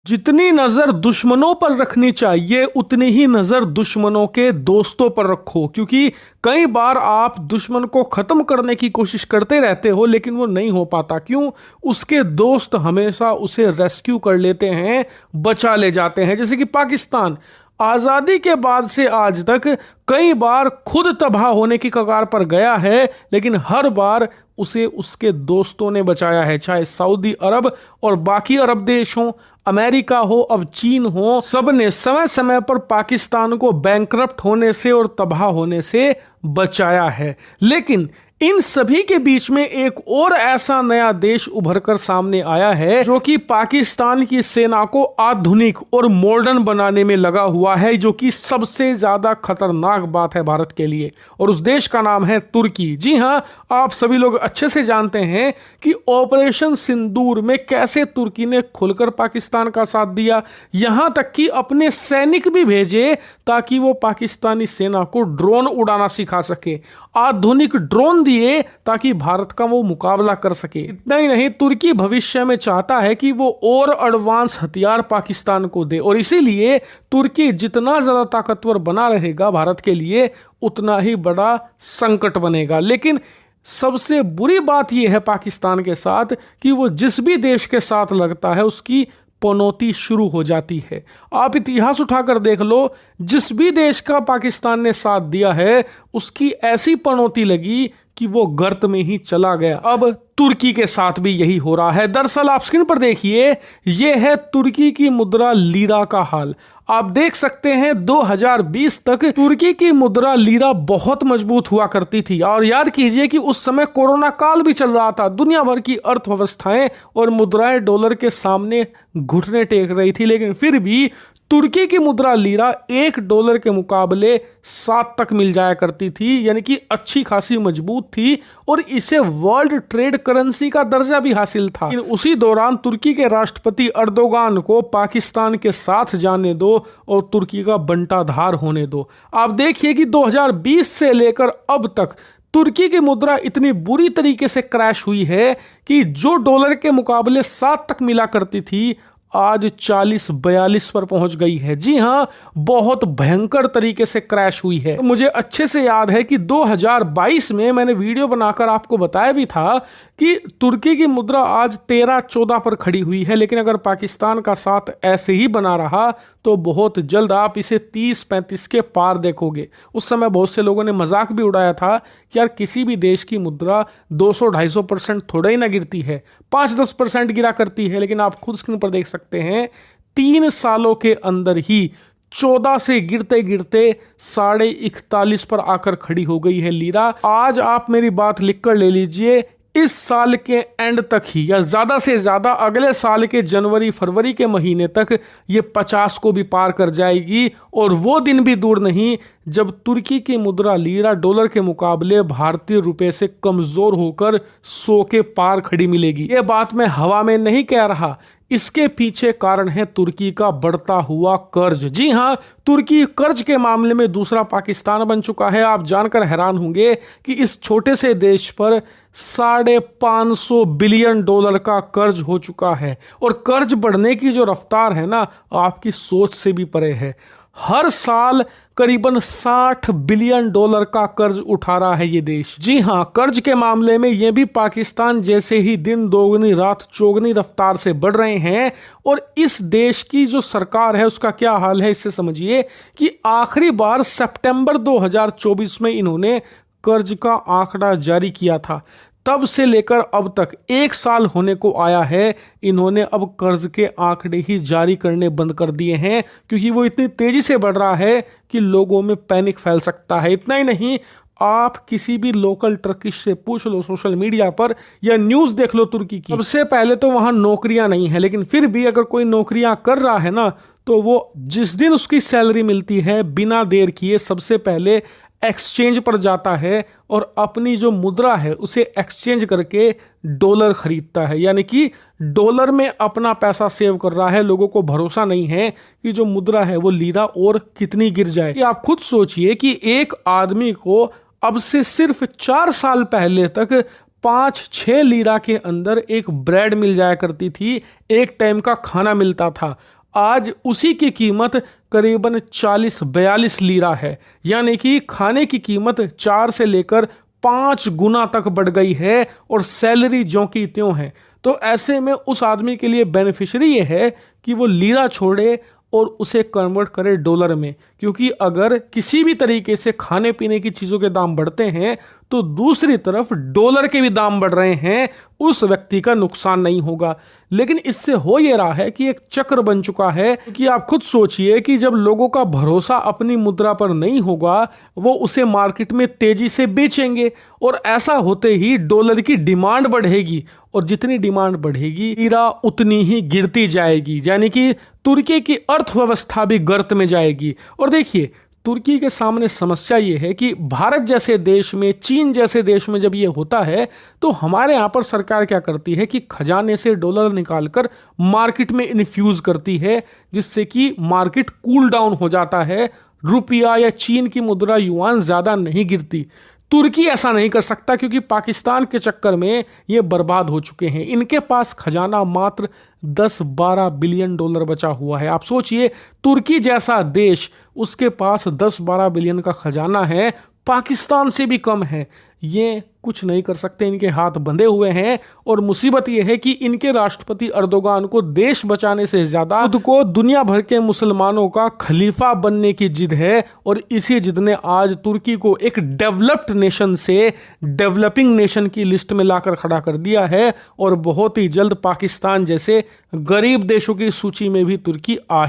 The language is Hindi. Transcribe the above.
जितनी नजर दुश्मनों पर रखनी चाहिए उतनी ही नजर दुश्मनों के दोस्तों पर रखो, क्योंकि कई बार आप दुश्मन को खत्म करने की कोशिश करते रहते हो लेकिन वो नहीं हो पाता। क्यों? उसके दोस्त हमेशा उसे रेस्क्यू कर लेते हैं, बचा ले जाते हैं। जैसे कि पाकिस्तान आज़ादी के बाद से आज तक कई बार खुद तबाह होने की कगार पर गया है, लेकिन हर बार उसे उसके दोस्तों ने बचाया है। चाहे सऊदी अरब और बाकी अरब देश हों, अमेरिका हो, अब चीन हो, सब ने समय समय पर पाकिस्तान को बैंकरप्ट होने से और तबाह होने से बचाया है। लेकिन इन सभी के बीच में एक और ऐसा नया देश उभर कर सामने आया है जो कि पाकिस्तान की सेना को आधुनिक और मॉडर्न बनाने में लगा हुआ है, जो कि सबसे ज्यादा खतरनाक बात है भारत के लिए। और उस देश का नाम है तुर्की। जी हां, आप सभी लोग अच्छे से जानते हैं कि ऑपरेशन सिंदूर में कैसे तुर्की ने खुलकर पाकिस्तान का साथ दिया, यहां तक कि अपने सैनिक भी भेजे ताकि वो पाकिस्तानी सेना को ड्रोन उड़ाना सिखा सके, आधुनिक ड्रोन दिए ताकि भारत का वो मुकाबला कर सके। इतना ही नहीं, तुर्की भविष्य में चाहता है कि वो और एडवांस हथियार पाकिस्तान को दे, और इसीलिए तुर्की जितना ज्यादा ताकतवर बना रहेगा भारत के लिए उतना ही बड़ा संकट बनेगा। लेकिन सबसे बुरी बात यह है पाकिस्तान के साथ कि वो जिस भी देश के साथ लगता है उसकी पनौती शुरू हो जाती है। आप इतिहास उठाकर देख लो, जिस भी देश का पाकिस्तान ने साथ दिया है उसकी ऐसी पनौती लगी कि वो गर्त में ही चला गया। अब तुर्की के साथ भी यही हो रहा है। दरअसल आप स्क्रीन पर देखिए, ये है तुर्की की मुद्रा लीरा का हाल। आप देख सकते हैं 2020 तक तुर्की की मुद्रा लीरा बहुत मजबूत हुआ करती थी, और याद कीजिए कि उस समय कोरोना काल भी चल रहा था। दुनिया भर की अर्थव्यवस्थाएं और मुद्राएं डॉलर के सामने घुटने टेक रही थी, लेकिन फिर भी तुर्की की मुद्रा लीरा $1 के मुकाबले 7 तक मिल जाया करती थी, यानी कि अच्छी खासी मजबूत थी, और इसे वर्ल्ड ट्रेड करेंसी का दर्जा भी हासिल था। लेकिन उसी दौरान तुर्की के राष्ट्रपति अर्दोगान को पाकिस्तान के साथ जाने दो और तुर्की का बंटाधार होने दो। आप देखिए कि 2020 से लेकर अब तक तुर्की की मुद्रा इतनी बुरी तरीके से क्रैश हुई है कि जो डॉलर के मुकाबले 7 तक मिला करती थी आज 40-42 पर पहुंच गई है। जी हां, बहुत भयंकर तरीके से क्रैश हुई है। मुझे अच्छे से याद है कि 2022 में मैंने वीडियो बनाकर आपको बताया भी था कि तुर्की की मुद्रा आज 13-14 पर खड़ी हुई है, लेकिन अगर पाकिस्तान का साथ ऐसे ही बना रहा तो बहुत जल्द आप इसे 30-35 के पार देखोगे। उस समय बहुत से लोगों ने मजाक भी उड़ाया था कि यार किसी भी देश की मुद्रा 200-250% थोड़ा ही ना गिरती है, 5-10% गिरा करती है। लेकिन आप खुद स्क्रीन पर देख सकते हैं 3 सालों के अंदर ही 14 से गिरते गिरते 41.5 पर आकर खड़ी हो गई है लीरा। आज आप मेरी बात लिखकर ले लीजिए, इस साल के एंड तक ही या ज्यादा से ज्यादा अगले साल के जनवरी-फरवरी के महीने तक ये 50 को भी पार कर जाएगी, और वो दिन भी दूर नहीं जब तुर्की की मुद्रा लीरा डॉलर के मुकाबले भारतीय रुपए से कमजोर होकर 100 के पार खड़ी मिलेगी। ये बात मैं हवा में नहीं कह रहा, इसके पीछे कारण है तुर्की का बढ़ता हुआ कर्ज। जी हां, तुर्की कर्ज के मामले में दूसरा पाकिस्तान बन चुका है। आप जानकर हैरान होंगे कि इस छोटे से देश पर $550 बिलियन का कर्ज हो चुका है, और कर्ज बढ़ने की जो रफ्तार है ना, आपकी सोच से भी परे है। हर साल करीबन $60 बिलियन का कर्ज उठा रहा है ये देश। जी हां, कर्ज के मामले में ये भी पाकिस्तान जैसे ही दिन दोगुनी रात चौगुनी रफ्तार से बढ़ रहे हैं। और इस देश की जो सरकार है उसका क्या हाल है, इससे समझिए कि आखिरी बार सितंबर 2024 में इन्होंने कर्ज का आंकड़ा जारी किया था। तब से लेकर अब तक 1 साल होने को आया है, इन्होंने अब कर्ज के आंकड़े ही जारी करने बंद कर दिए हैं, क्योंकि वो इतनी तेजी से बढ़ रहा है कि लोगों में पैनिक फैल सकता है। इतना ही नहीं, आप किसी भी लोकल टर्किश से पूछ लो सोशल मीडिया पर, या न्यूज देख लो तुर्की की, सबसे पहले तो वहां नौकरियां नहीं है, लेकिन फिर भी अगर कोई नौकरियां कर रहा है ना, तो वो जिस दिन उसकी सैलरी मिलती है बिना देर किए सबसे पहले एक्सचेंज पर जाता है और अपनी जो मुद्रा है उसे एक्सचेंज करके डॉलर खरीदता है, यानी कि डॉलर में अपना पैसा सेव कर रहा है। लोगों को भरोसा नहीं है कि जो मुद्रा है वो लीरा और कितनी गिर जाए। आप खुद सोचिए कि एक आदमी को अब से सिर्फ 4 साल पहले तक 5-6 लीरा के अंदर एक ब्रेड मिल जाया करती थी, एक टाइम का खाना मिलता था। आज उसी की कीमत करीबन 40-42 लीरा है, यानी कि खाने की कीमत 4 से लेकर 5 गुना तक बढ़ गई है और सैलरी ज्यों की त्यों है। तो ऐसे में उस आदमी के लिए बेनिफिशियरी ये है कि वो लीरा छोड़े और उसे कन्वर्ट करे डॉलर में, क्योंकि अगर किसी भी तरीके से खाने पीने की चीज़ों के दाम बढ़ते हैं तो दूसरी तरफ डॉलर के भी दाम बढ़ रहे हैं, उस व्यक्ति का नुकसान नहीं होगा। लेकिन इससे हो ये रहा है कि एक चक्र बन चुका है, क्योंकि आप खुद सोचिए कि जब लोगों का भरोसा अपनी मुद्रा पर नहीं होगा वो उसे मार्केट में तेजी से बेचेंगे और ऐसा होते ही डॉलर की डिमांड बढ़ेगी और जितनी डिमांड बढ़ेगी लीरा उतनी ही गिरती जाएगी, यानी कि तुर्की की अर्थव्यवस्था भी गर्त में जाएगी। और देखिए तुर्की के सामने समस्या ये है कि भारत जैसे देश में, चीन जैसे देश में जब ये होता है तो हमारे यहाँ पर सरकार क्या करती है कि खजाने से डॉलर निकालकर मार्केट में इन्फ्यूज करती है, जिससे कि मार्केट कूल डाउन हो जाता है, रुपया या चीन की मुद्रा युआन ज़्यादा नहीं गिरती। तुर्की ऐसा नहीं कर सकता क्योंकि पाकिस्तान के चक्कर में ये बर्बाद हो चुके हैं। इनके पास खजाना मात्र 10-12 बिलियन डॉलर बचा हुआ है। आप सोचिए तुर्की जैसा देश, उसके पास 10-12 बिलियन का खजाना है, पाकिस्तान से भी कम है। ये कुछ नहीं कर सकते, इनके हाथ बंधे हुए हैं। और मुसीबत यह है कि इनके राष्ट्रपति अर्दोगान को देश बचाने से ज्यादा खुद को दुनिया भर के मुसलमानों का खलीफा बनने की जिद है, और इसी जिद ने आज तुर्की को एक डेवलप्ड नेशन से डेवलपिंग नेशन की लिस्ट में लाकर खड़ा कर दिया है और बहुत ही जल्द पाकिस्तान जैसे गरीब देशों की सूची में भी तुर्की आ